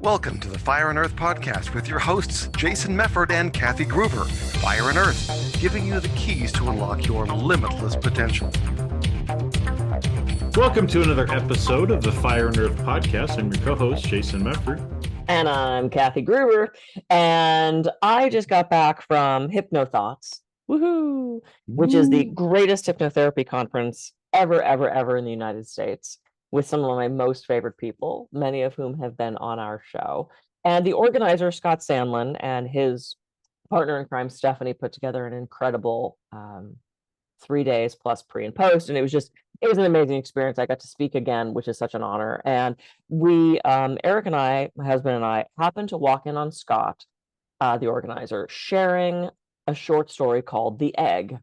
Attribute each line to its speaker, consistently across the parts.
Speaker 1: Welcome to the Fire and Earth podcast with your hosts, Jason Mefford and Kathy Gruber. Fire and Earth, giving you the keys to unlock your limitless potential.
Speaker 2: Welcome to another episode of the Fire and Earth podcast. I'm your co-host, Jason Mefford.
Speaker 3: And I'm Kathy Gruber. And I just got back from HypnoThoughts, woohoo, which is the greatest hypnotherapy conference ever in the United States, with some of my most favorite people, many of whom have been on our show. And the organizer, Scott Sandlin, and his partner in crime, Stephanie, put together an incredible 3 days plus pre and post. And it was an amazing experience. I got to speak again, which is such an honor. And we, Eric and I, my husband and I, happened to walk in on Scott, the organizer, sharing a short story called The Egg.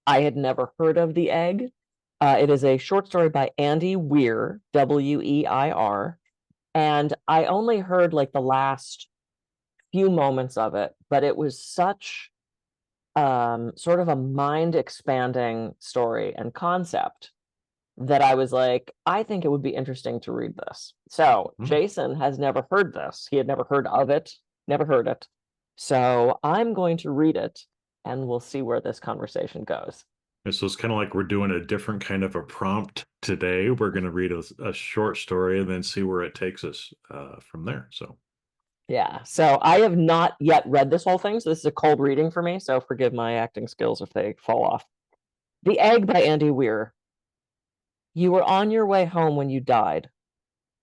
Speaker 3: I had never heard of The Egg. It is a short story by Andy Weir, W-E-I-R, and I only heard like the last few moments of it, but it was such sort of a mind-expanding story and concept that I was like, I think it would be interesting to read this. So Jason has never heard this. He had never heard of it, never heard it. So I'm going to read it, and we'll see where this conversation goes.
Speaker 2: So it's kind of like we're doing a different kind of a prompt today. We're going to read a short story and then see where it takes us from there. So,
Speaker 3: yeah. So I have not yet read this whole thing. So this is a cold reading for me. So forgive my acting skills if they fall off. The Egg by Andy Weir. You were on your way home when you died.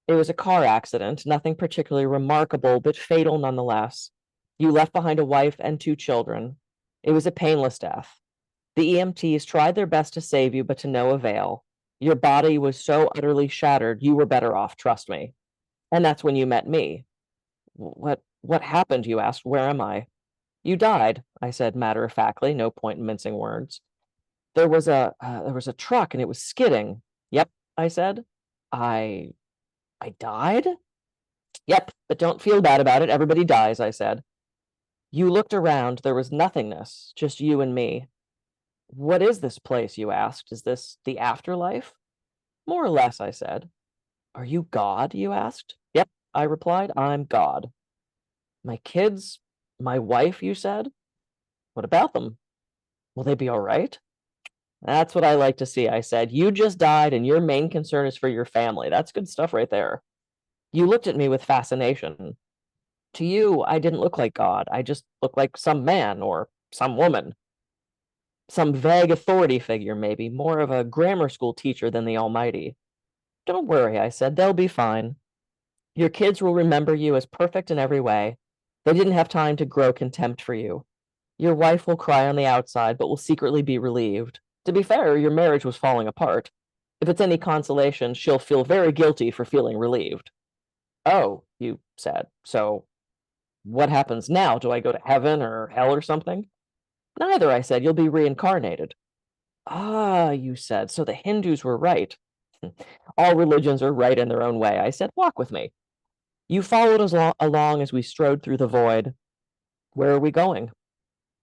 Speaker 3: It was a car accident, nothing particularly remarkable, but fatal nonetheless. You left behind a wife and 2 children. It was a painless death. The EMTs tried their best to save you, but to no avail. Your body was so utterly shattered, you were better off, trust me. And that's when you met me. What happened, you asked. Where am I? You died, I said matter-of-factly, no point in mincing words. There was a truck, and it was skidding. Yep, I said. I died? Yep, but don't feel bad about it. Everybody dies, I said. You looked around. There was nothingness, just you and me. What is this place, you asked? Is this the afterlife? More or less, I said. Are you God, you asked? Yep, I replied, I'm God. My kids, my wife, you said? What about them? Will they be all right? That's what I like to see, I said. You just died and your main concern is for your family. That's good stuff right there. You looked at me with fascination. To you, I didn't look like God. I just looked like some man or some woman. Some vague authority figure, maybe, more of a grammar school teacher than the Almighty. Don't worry, I said, they'll be fine. Your kids will remember you as perfect in every way. They didn't have time to grow contempt for you. Your wife will cry on the outside, but will secretly be relieved. To be fair, your marriage was falling apart. If it's any consolation, she'll feel very guilty for feeling relieved. Oh, you said. So what happens now? Do I go to heaven or hell or something? Neither, I said. You'll be reincarnated. Ah, you said. So the Hindus were right. All religions are right in their own way. I said, walk with me. You followed us along as we strode through the void. Where are we going?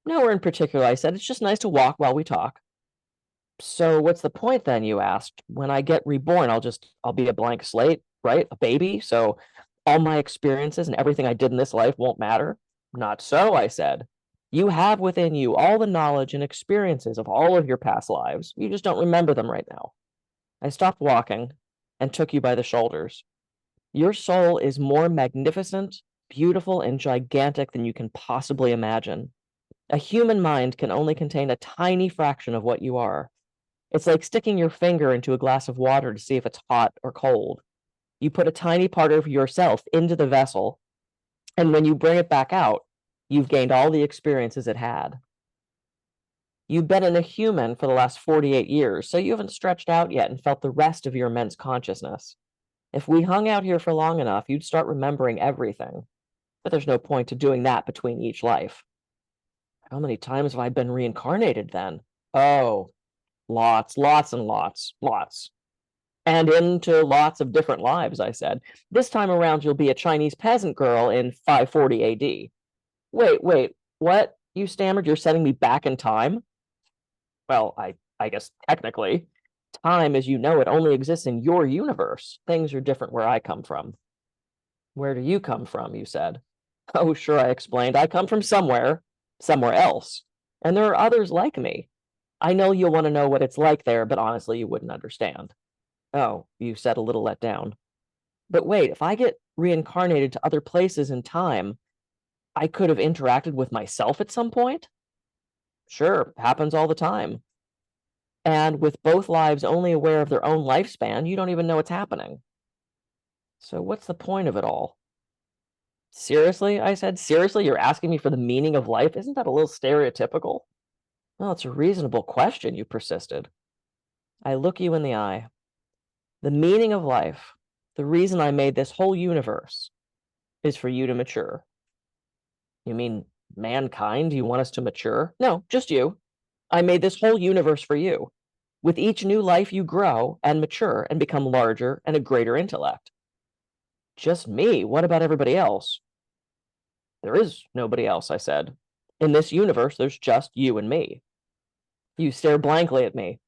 Speaker 3: Nowhere in particular, I said. It's just nice to walk while we talk. So what's the point then, you asked? When I get reborn, I'll be a blank slate, right? A baby. So all my experiences and everything I did in this life won't matter? Not so, I said. You have within you all the knowledge and experiences of all of your past lives. You just don't remember them right now. I stopped walking and took you by the shoulders. Your soul is more magnificent, beautiful, and gigantic than you can possibly imagine. A human mind can only contain a tiny fraction of what you are. It's like sticking your finger into a glass of water to see if it's hot or cold. You put a tiny part of yourself into the vessel, and when you bring it back out, you've gained all the experiences it had. You've been in a human for the last 48 years, so you haven't stretched out yet and felt the rest of your immense consciousness. If we hung out here for long enough, you'd start remembering everything. But there's no point to doing that between each life. How many times have I been reincarnated then? Oh, lots and lots. And into lots of different lives, I said. This time around, you'll be a Chinese peasant girl in 540 AD. Wait, what? You stammered, you're sending me back in time? Well, I guess technically. Time, as you know it, only exists in your universe. Things are different where I come from. Where do you come from? You said. Oh, sure, I explained. I come from somewhere else. And there are others like me. I know you'll want to know what it's like there, but honestly, you wouldn't understand. Oh, you said, a little let down. But wait, if I get reincarnated to other places in time, I could have interacted with myself at some point? Sure, happens all the time. And with both lives only aware of their own lifespan, you don't even know what's happening. So what's the point of it all? Seriously, I said, seriously, you're asking me for the meaning of life? Isn't that a little stereotypical? Well, it's a reasonable question, you persisted. I look you in the eye. The meaning of life, the reason I made this whole universe, is for you to mature. You mean mankind? You want us to mature? No, just you. I made this whole universe for you. With each new life, you grow and mature and become larger and a greater intellect. Just me? What about everybody else? There is nobody else, I said. In this universe, there's just you and me. You stare blankly at me.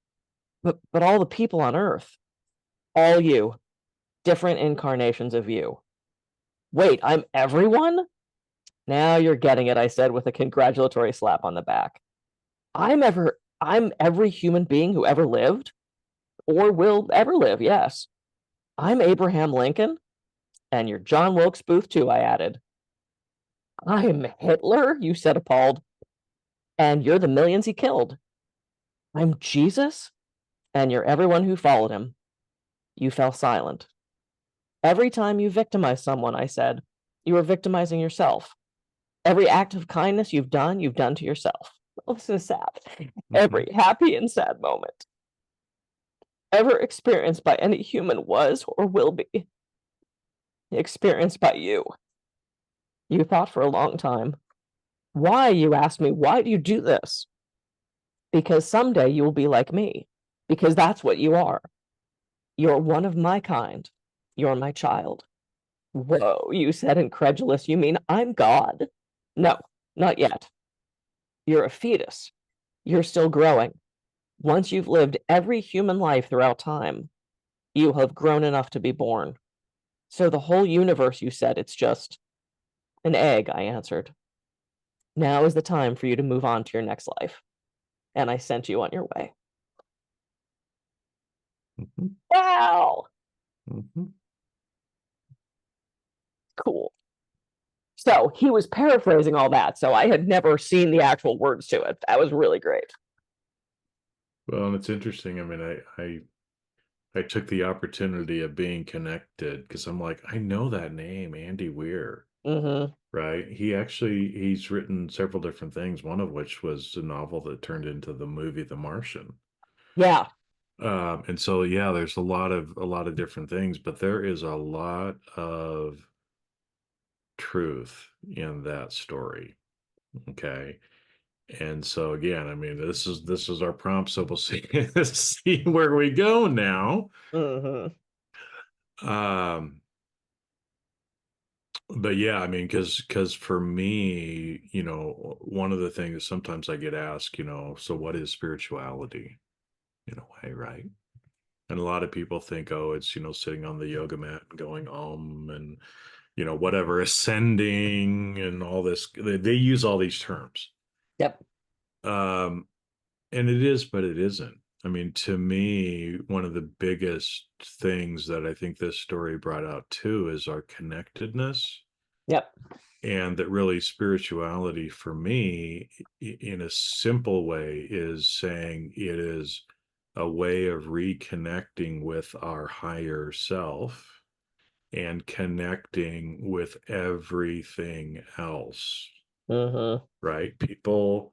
Speaker 3: But all the people on Earth, all you, different incarnations of you. Wait, I'm everyone? Now you're getting it, I said with a congratulatory slap on the back. I'm every human being who ever lived or will ever live, yes. I'm Abraham Lincoln, and you're John Wilkes Booth too, I added. I'm Hitler, you said, appalled, and you're the millions he killed. I'm Jesus, and you're everyone who followed him. You fell silent. Every time you victimize someone, I said, you are victimizing yourself. Every act of kindness you've done to yourself. Oh, this is sad. Every happy and sad moment ever experienced by any human was or will be experienced by you. You thought for a long time. Why, you asked me, why do you do this? Because someday you will be like me. Because that's what you are. You're one of my kind. You're my child. Whoa, you said, incredulous. You mean I'm God? No, not yet. You're a fetus. You're still growing. Once you've lived every human life throughout time, you have grown enough to be born. So the whole universe, you said, it's just an egg, I answered. Now is the time for you to move on to your next life. And I sent you on your way. Wow. Cool. So he was paraphrasing all that. So I had never seen the actual words to it. That was really great.
Speaker 2: Well, and it's interesting. I mean, I took the opportunity of being connected because I'm like, I know that name, Andy Weir. Right? He's written several different things, one of which was a novel that turned into the movie The Martian.
Speaker 3: Yeah.
Speaker 2: And so yeah, there's a lot of different things, but there is a lot of truth in that story. Okay. And so again, I mean, this is our prompt, so we'll see see where we go now. But yeah, I mean, because for me, one of the things sometimes I get asked, so what is spirituality in a way, right? And a lot of people think, oh, it's, sitting on the yoga mat and going and, whatever, ascending and all this. They use all these terms.
Speaker 3: Yep.
Speaker 2: And it is, but it isn't. I mean, to me, one of the biggest things that I think this story brought out too is our connectedness.
Speaker 3: Yep.
Speaker 2: And that really spirituality for me, in a simple way, is saying it is a way of reconnecting with our higher self and connecting with everything else. Right? People,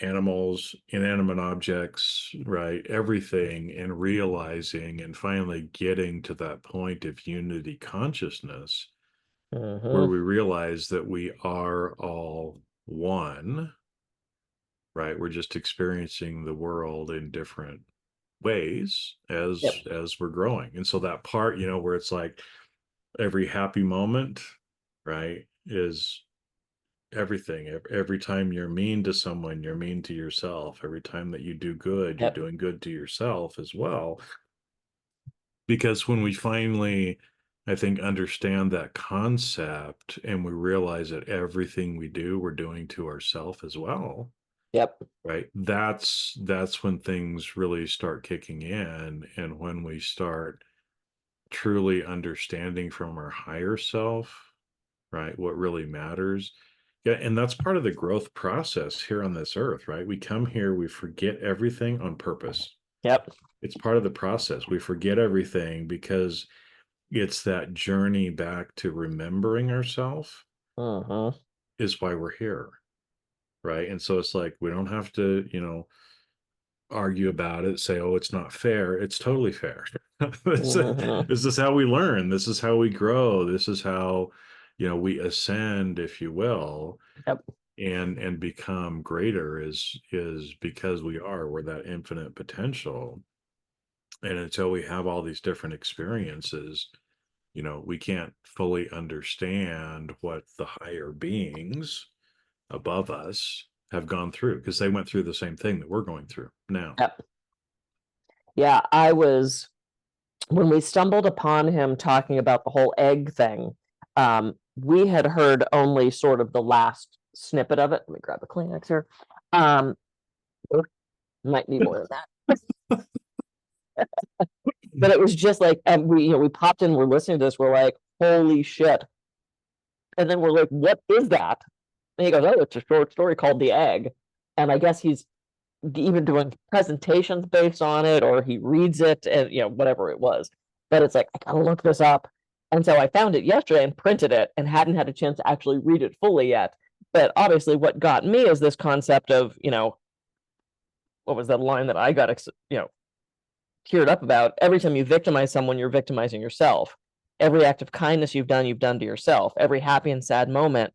Speaker 2: animals, inanimate objects, right? Everything, and realizing and finally getting to that point of unity consciousness where we realize that we are all one, right? We're just experiencing the world in different ways as we're growing. And so that part, where it's like every happy moment, right, is everything. Every time you're mean to someone, you're mean to yourself. Every time that you do good, you're doing good to yourself as well. Because when we finally I think, understand that concept, and we realize that everything we do, we're doing to ourselves as well,
Speaker 3: Yep.
Speaker 2: right? That's when things really start kicking in, and when we start truly understanding from our higher self, right, what really matters. Yeah, and that's part of the growth process here on this earth, right? We come here, we forget everything on purpose.
Speaker 3: Yep.
Speaker 2: It's part of the process. We forget everything because it's that journey back to remembering ourselves
Speaker 3: Uh-huh.
Speaker 2: is why we're here, right? And so it's like we don't have to, argue about it, say, oh, it's not fair. It's totally fair. this,
Speaker 3: Uh-huh.
Speaker 2: this is how we learn. This is how we grow. This is how, we ascend, if you will,
Speaker 3: Yep.
Speaker 2: and become greater is because we're that infinite potential. And until we have all these different experiences, we can't fully understand what the higher beings above us have gone through, because they went through the same thing that we're going through now.
Speaker 3: Yep. Yeah, when we stumbled upon him talking about the whole egg thing, we had heard only sort of the last snippet of it. Let me grab a Kleenex here. Might need more of that. But it was just like, and we popped in, we're listening to this, we're like, holy shit. And then we're like, what is that? And he goes, oh, it's a short story called The Egg. And I guess he's even doing presentations based on it, or he reads it, and whatever it was. But it's like, I gotta look this up. And so I found it yesterday and printed it, and hadn't had a chance to actually read it fully yet. But obviously, what got me is this concept of, what was that line that I got, teared up about? Every time you victimize someone, you're victimizing yourself. Every act of kindness you've done to yourself. Every happy and sad moment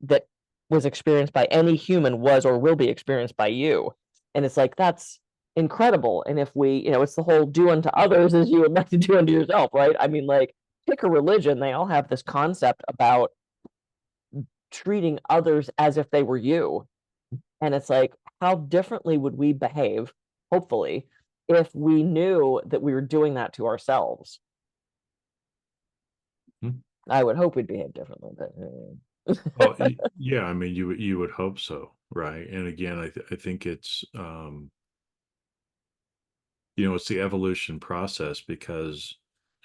Speaker 3: that was experienced by any human was or will be experienced by you. And it's like, that's incredible. And if we, it's the whole do unto others as you would like to do unto yourself, right? I mean, like, pick a religion, they all have this concept about treating others as if they were you. And it's like, how differently would we behave, hopefully, if we knew that we were doing that to ourselves? I would hope we'd behave differently, but
Speaker 2: Well, yeah, I mean, you would hope so, right? And again, I think it's it's the evolution process, because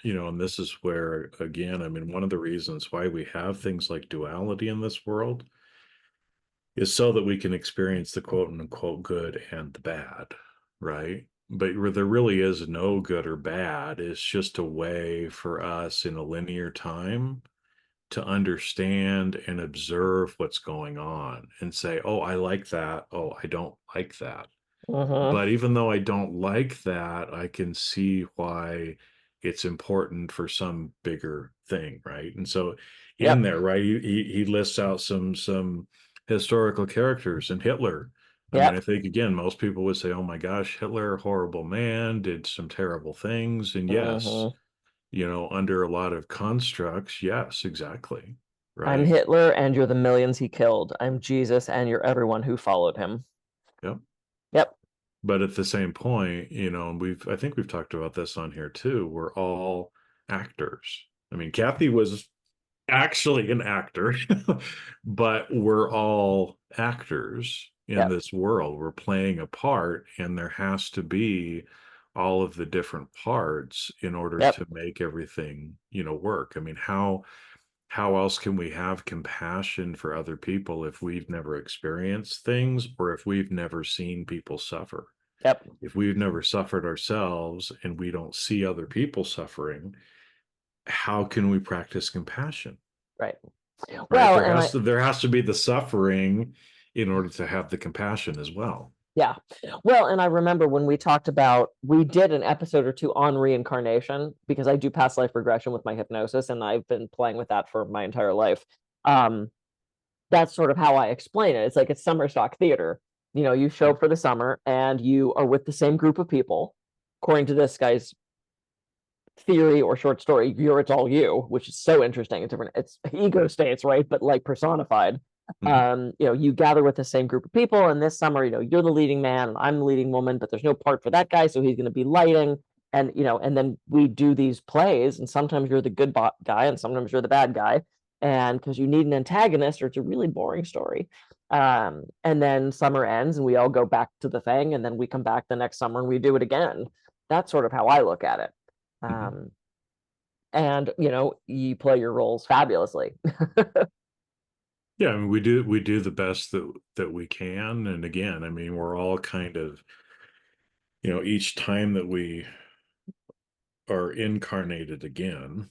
Speaker 2: and this is where, again, I mean, one of the reasons why we have things like duality in this world is so that we can experience the quote unquote good and the bad, right? But where there really is no good or bad, it's just a way for us in a linear time to understand and observe what's going on and say, oh, I like that. Oh, I don't like that. But even though I don't like that, I can see why it's important for some bigger thing, right? And so in
Speaker 3: Yep.
Speaker 2: there, right, he lists out some historical characters, and Hitler. I mean, I
Speaker 3: Yep.
Speaker 2: think again, most people would say, "Oh my gosh, Hitler, horrible man, did some terrible things." And yes, under a lot of constructs, yes, exactly,
Speaker 3: I'm
Speaker 2: right?
Speaker 3: Hitler and you're the millions he killed. I'm Jesus and you're everyone who followed him.
Speaker 2: Yep.
Speaker 3: Yep.
Speaker 2: But at the same point, and I think we've talked about this on here too, we're all actors. I mean, Kathy was actually an actor, but we're all actors in
Speaker 3: Yep.
Speaker 2: this world. We're playing a part, and there has to be all of the different parts in order
Speaker 3: Yep.
Speaker 2: to make everything, work. I mean, how else can we have compassion for other people if we've never experienced things, or if we've never seen people suffer?
Speaker 3: Yep.
Speaker 2: If we've never suffered ourselves and we don't see other people suffering, how can we practice compassion?
Speaker 3: Right.
Speaker 2: Right?
Speaker 3: Well,
Speaker 2: There has to be the suffering in order to have the compassion as well.
Speaker 3: yeah. Well, and I remember when we did an episode or two on reincarnation, because I do past life regression with my hypnosis, and I've been playing with that for my entire life. That's sort of how I explain it. It's like it's summer stock theater. You show up for the summer and you are with the same group of people. According to this guy's theory or short story, it's all you, which is so interesting. It's ego states, right? But like personified. You gather with the same group of people, and this summer, you're the leading man and I'm the leading woman, but there's no part for that guy, so he's going to be lighting. And and then we do these plays, and sometimes you're the good guy and sometimes you're the bad guy, and because you need an antagonist or it's a really boring story. And then summer ends and we all go back to the thing, and then we come back the next summer and we do it again. That's sort of how I look at it. And you play your roles fabulously.
Speaker 2: Yeah, I mean, we do the best that we can, and again, I mean, we're all kind of, each time that we are incarnated again,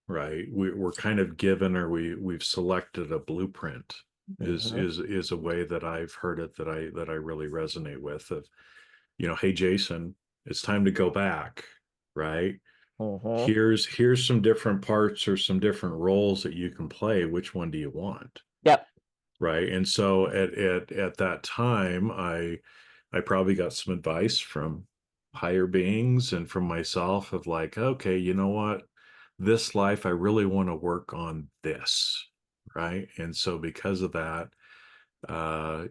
Speaker 2: right? We're kind of given, or we've selected a blueprint. Is a way that I've heard it that I really resonate with. Of, hey Jason, it's time to go back, right? Here's some different parts or some different roles that you can play. Which one do you want?
Speaker 3: Yep.
Speaker 2: Right. And so at that time, I probably got some advice from higher beings and from myself of like, okay, you know what? This life, I really want to work on this. Right. And so because of that,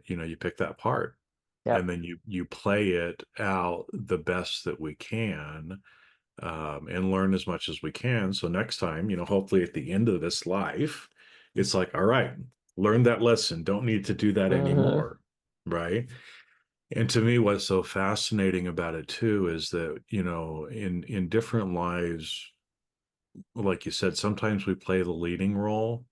Speaker 2: you pick that part.
Speaker 3: Yep.
Speaker 2: And then you play it out the best that we can, and learn as much as we can. So next time, hopefully at the end of this life, it's like, all right, learn that lesson. Don't need to do that anymore. Right. And to me, what's so fascinating about it too is that, in different lives, like you said, sometimes we play the leading role,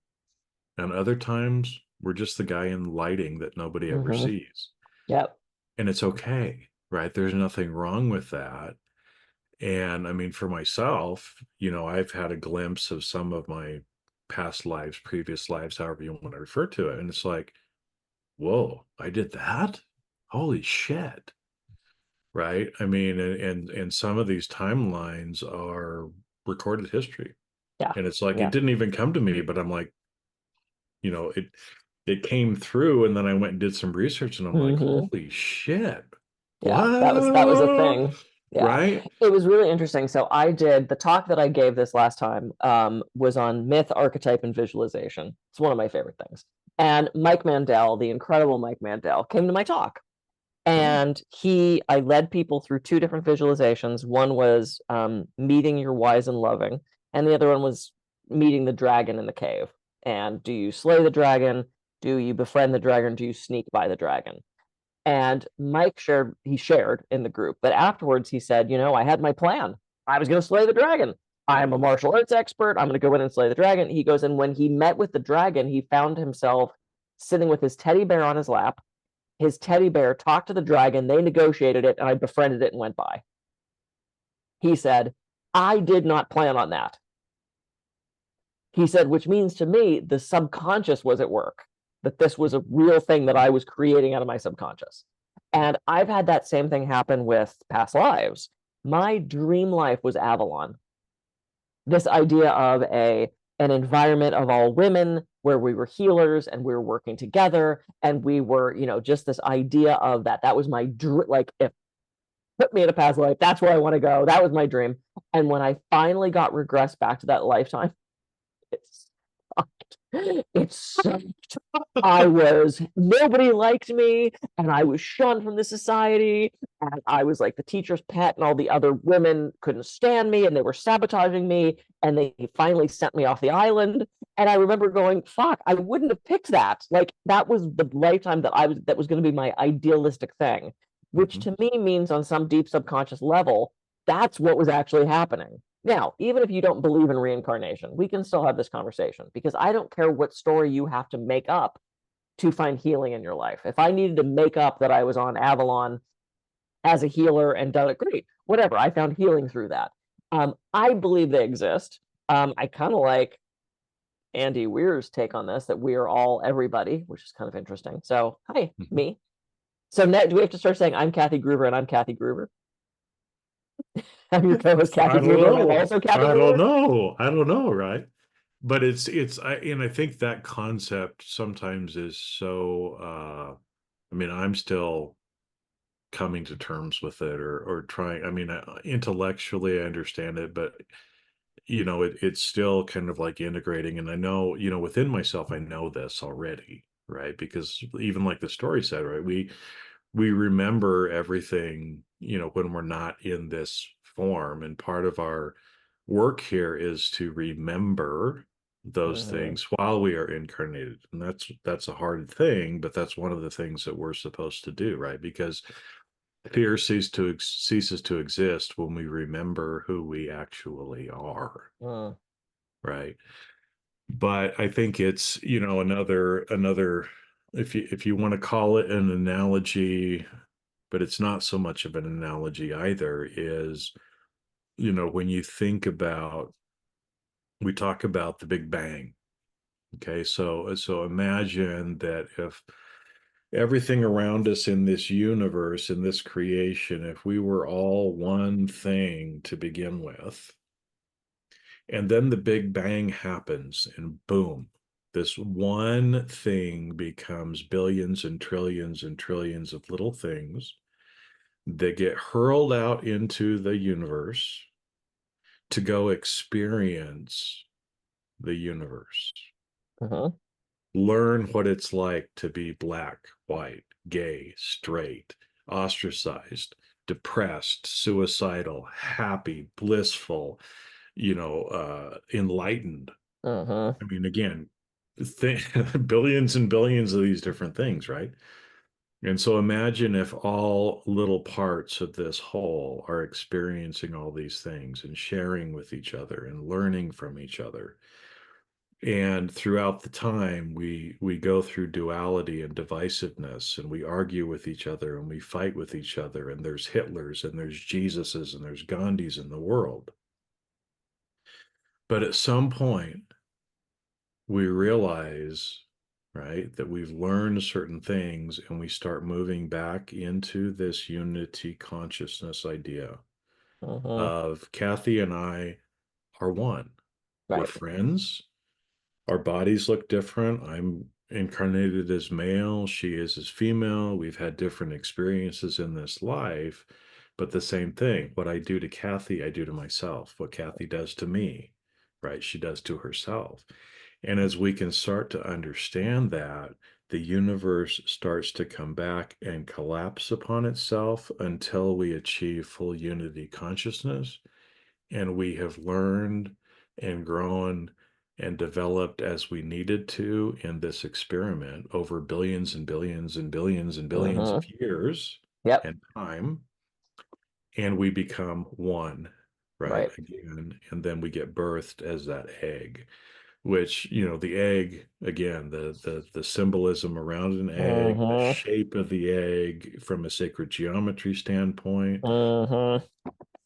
Speaker 2: and other times we're just the guy in lighting that nobody ever sees.
Speaker 3: Yep.
Speaker 2: And it's okay, right? There's nothing wrong with that. And I mean, for myself, I've had a glimpse of some of my past lives, previous lives, however you want to refer to it. And it's like, whoa, I did that? Holy shit. Right? I mean, and some of these timelines are recorded history.
Speaker 3: Yeah.
Speaker 2: And it's like, it didn't even come to me, but I'm like, it came through, and then I went and did some research, and I'm like, holy shit.
Speaker 3: Yeah, that was a thing. Yeah.
Speaker 2: Right.
Speaker 3: It was really interesting. So I did the talk that I gave this last time, was on myth, archetype, and visualization. It's one of my favorite things. And Mike Mandel, the incredible Mike Mandel, came to my talk. And I led people through two different visualizations. One was meeting your wise and loving, and the other one was meeting the dragon in the cave. And do you slay the dragon? Do you befriend the dragon? Do you sneak by the dragon? And Mike shared in the group, but afterwards he said, I had my plan. I was going to slay the dragon. I'm a martial arts expert. I'm going to go in and slay the dragon. He goes, and when he met with the dragon, he found himself sitting with his teddy bear on his lap. His teddy bear talked to the dragon. They negotiated it, and I befriended it and went by. He said, I did not plan on that. He said, which means to me, the subconscious was at work, that this was a real thing that I was creating out of my subconscious. And I've had that same thing happen with past lives. My dream life was Avalon. This idea of an environment of all women where we were healers and we were working together, and we were, just this idea of that. That was my dream. Like, if put me in a past life, that's where I want to go. That was my dream. And when I finally got regressed back to that lifetime, it sucked. It sucked. Nobody liked me, and I was shunned from the society, and I was like the teacher's pet, and all the other women couldn't stand me, and they were sabotaging me, and they finally sent me off the island. And I remember going, fuck, I wouldn't have picked that. Like, that was the lifetime that was going to be my idealistic thing, which to me means on some deep subconscious level, that's what was actually happening. Now, even if you don't believe in reincarnation, we can still have this conversation, because I don't care what story you have to make up to find healing in your life. If I needed to make up that I was on Avalon as a healer and done it, great, whatever. I found healing through that. I believe they exist. I kind of like Andy Weir's take on this, that we are all everybody, which is kind of interesting. So, hi, me. So now, do we have to start saying I'm Kathy Gruber and I'm Kathy Gruber? I'm your co-host Kathy Gruber. I'm also Kathy Gruber.
Speaker 2: I don't know, right? But I think that concept sometimes is so, I mean, I'm still coming to terms with it, or trying. I mean, intellectually I understand it, but it's still kind of like integrating. And I know, within myself, I know this already, right? Because even like the story said, right, we remember everything, when we're not in this form. And part of our work here is to remember those
Speaker 3: Mhm.
Speaker 2: things while we are incarnated. And that's a hard thing, but that's one of the things that we're supposed to do, right? Because fear ceases to exist when we remember who we actually are,
Speaker 3: Mm.
Speaker 2: right? But I think it's, another, if you want to call it an analogy, but it's not so much of an analogy either, is, when you think about, we talk about the Big Bang. Okay, so imagine that if everything around us in this universe, in this creation, if we were all one thing to begin with, and then the Big Bang happens, and boom, this one thing becomes billions and trillions of little things that get hurled out into the universe to go experience the universe.
Speaker 3: Mhm.
Speaker 2: Learn what it's like to be black, white, gay, straight, ostracized, depressed, suicidal, happy, blissful, enlightened.
Speaker 3: Mhm.
Speaker 2: I mean, again, billions and billions of these different things, right? And so imagine if all little parts of this whole are experiencing all these things and sharing with each other and learning from each other. And throughout the time, we go through duality and divisiveness, and we argue with each other and we fight with each other, and there's Hitlers and there's Jesuses and there's Gandhis in the world. But at some point, we realize, right, that we've learned certain things and we start moving back into this unity consciousness idea
Speaker 3: Mhm.
Speaker 2: of Kathy and I are one. We're
Speaker 3: Right.
Speaker 2: friends. Our bodies look different. I'm incarnated as male, she is as female. We've had different experiences in this life, but the same thing. What I do to Kathy, I do to myself. What Kathy does to me, right, she does to herself. And as we can start to understand that, the universe starts to come back and collapse upon itself until we achieve full unity consciousness. And we have learned and grown and developed as we needed to in this experiment over billions and billions and billions and billions
Speaker 3: Mhm.
Speaker 2: of years
Speaker 3: Yep.
Speaker 2: and time. And we become one, right?
Speaker 3: Right.
Speaker 2: Again, and then we get birthed as that egg, which, the egg, again, the symbolism around an egg, the
Speaker 3: Mhm.
Speaker 2: shape of the egg from a sacred geometry standpoint,
Speaker 3: Mhm.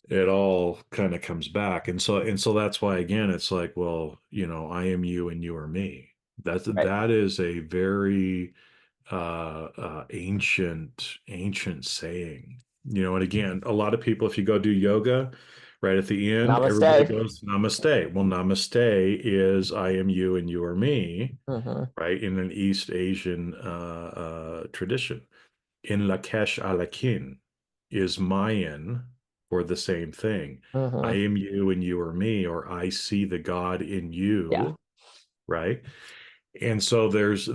Speaker 2: it all kind of comes back. And so that's why, again, it's like, well, I am you and you are me.
Speaker 3: Right.
Speaker 2: That is a very ancient saying. And again, a lot of people, if you go do yoga, right at the end, everybody
Speaker 3: Namaste.
Speaker 2: goes namaste. Well, namaste is I am you and you are me,
Speaker 3: Mhm.
Speaker 2: right, in an East Asian tradition. In Lakesh Alakin is Mayan for the same thing. I
Speaker 3: Mhm.
Speaker 2: am you and you are me, or I see the God in
Speaker 3: Yeah.
Speaker 2: you, right? And so there's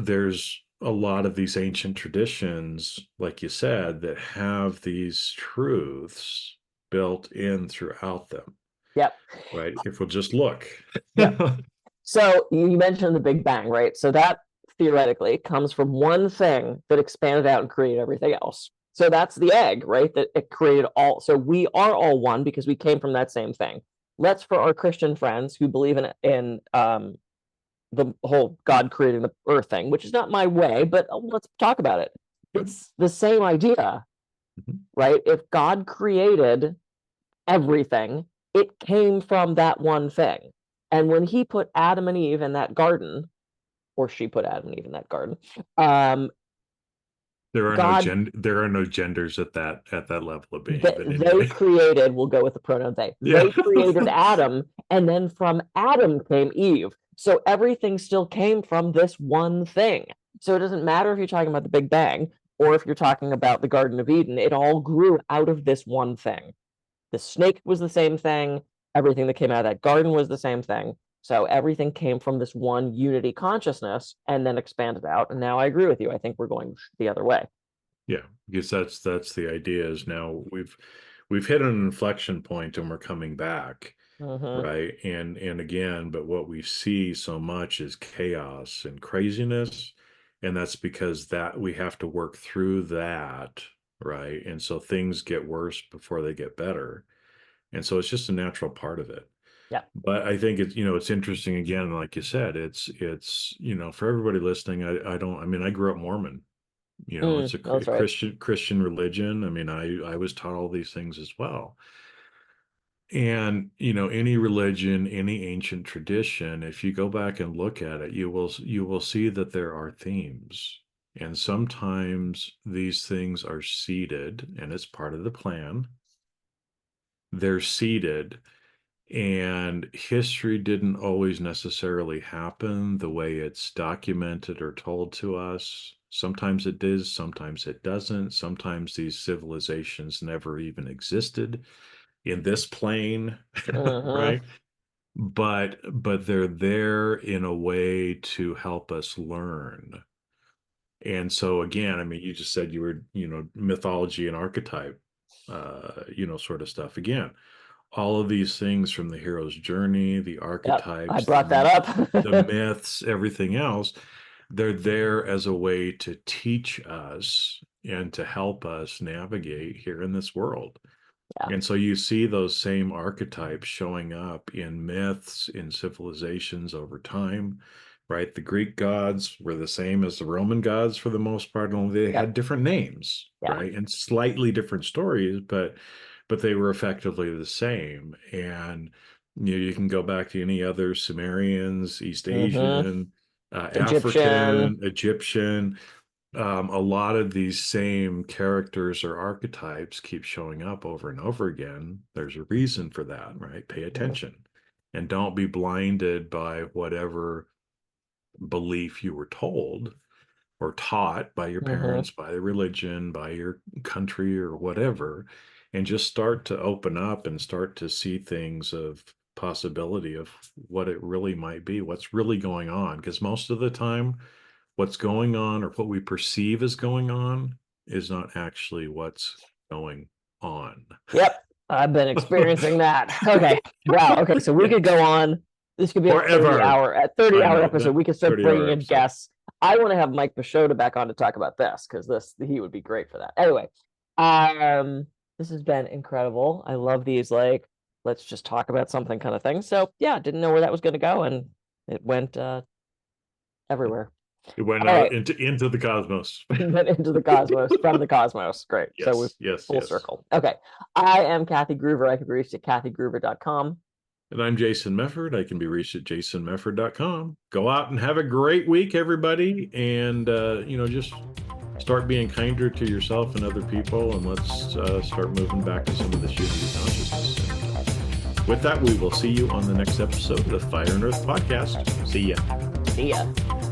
Speaker 2: a lot of these ancient traditions, like you said, that have these truths built in throughout them,
Speaker 3: Yep.
Speaker 2: right? If we'll just look.
Speaker 3: Yep. So you mentioned the Big Bang, right? So that theoretically comes from one thing that expanded out and created everything else. So that's the egg, right? That it created all. So we are all one because we came from that same thing. Let's, for our Christian friends who believe in the whole God creating the earth thing, which is not my way, but let's talk about it.
Speaker 2: Yep.
Speaker 3: It's the same idea,
Speaker 2: Mhm.
Speaker 3: right? If God created everything, it came from that one thing. And when he put Adam and Eve in that garden, or she put Adam and Eve in that garden, God,
Speaker 2: There are no genders at that level of being, but
Speaker 3: they
Speaker 2: anyway.
Speaker 3: created, we'll go with the pronoun they
Speaker 2: Yeah.
Speaker 3: created Adam, and then from Adam came Eve. So everything still came from this one thing. So it doesn't matter if you're talking about the Big Bang or if you're talking about the Garden of Eden, it all grew out of this one thing. The snake was the same thing. Everything that came out of that garden was the same thing. So everything came from this one unity consciousness and then expanded out. And now I agree with you. I think we're going the other way.
Speaker 2: Yeah, because that's the idea is now we've hit an inflection point and we're coming back,
Speaker 3: Mhm.
Speaker 2: right? And again, but what we see so much is chaos and craziness, and that's because that we have to work through that, right? And so things get worse before they get better. And so it's just a natural part of it.
Speaker 3: Yeah.
Speaker 2: But I think it's, it's interesting again, like you said, it's, for everybody listening, I mean, I grew up Mormon, it's a
Speaker 3: That's right.
Speaker 2: Christian religion. I mean, I was taught all these things as well. And, any religion, any ancient tradition, if you go back and look at it, you will see that there are themes. And sometimes these things are seeded, and it's part of the plan. They're seeded, and history didn't always necessarily happen the way it's documented or told to us. Sometimes it does, sometimes it doesn't. Sometimes these civilizations never even existed in this plane,
Speaker 3: Mhm.
Speaker 2: right? But they're there in a way to help us learn. And so again, I mean, you just said you were, mythology and archetype, sort of stuff. Again, all of these things from the hero's journey, the
Speaker 3: Yep. I
Speaker 2: archetypes,
Speaker 3: brought that
Speaker 2: the
Speaker 3: up.
Speaker 2: myths, everything else, they're there as a way to teach us and to help us navigate here in this world.
Speaker 3: Yeah.
Speaker 2: And so you see those same archetypes showing up in myths, in civilizations over time, right? The Greek gods were the same as the Roman gods for the most part, only they
Speaker 3: Yep.
Speaker 2: had different names,
Speaker 3: Yeah.
Speaker 2: right? And slightly different stories, but they were effectively the same. And you can go back to any other Sumerians, East
Speaker 3: Mhm.
Speaker 2: Asian,
Speaker 3: Egyptian.
Speaker 2: African, Egyptian, a lot of these same characters or archetypes keep showing up over and over again. There's a reason for that, right? Pay
Speaker 3: Mhm.
Speaker 2: attention and don't be blinded by whatever belief you were told or taught by your
Speaker 3: Mhm.
Speaker 2: parents, by the religion, by your country, or whatever, and just start to open up and start to see things of possibility of what it really might be, what's really going on. Because most of the time, what's going on or what we perceive as going on is not actually what's going on.
Speaker 3: Yep. I've been experiencing that. Okay. Wow. Okay. So we
Speaker 2: Yeah.
Speaker 3: could go on. This could be a 30
Speaker 2: Forever.
Speaker 3: hour at 30
Speaker 2: I
Speaker 3: hour
Speaker 2: know
Speaker 3: episode.
Speaker 2: that
Speaker 3: We could start
Speaker 2: 30-hour
Speaker 3: bringing in
Speaker 2: episode.
Speaker 3: guests. I want to have Mike Pashota back on to talk about this because he would be great for that. Anyway, this has been incredible. I love these let's just talk about something kind of thing. So yeah, didn't know where that was going to go, and it went everywhere.
Speaker 2: It went
Speaker 3: All
Speaker 2: out
Speaker 3: right.
Speaker 2: into the cosmos.
Speaker 3: Went into the cosmos from the cosmos. Great. So we're
Speaker 2: Yes.
Speaker 3: full circle. Okay. I am Kathy Groover. I can be reached at kathygroover.com.
Speaker 2: And I'm Jason Mefford. I can be reached at jasonmefford.com. Go out and have a great week, everybody. And, just start being kinder to yourself and other people. And let's start moving back to some of this unity consciousness. And with that, we will see you on the next episode of the Fire and Earth podcast. See ya.
Speaker 3: See ya.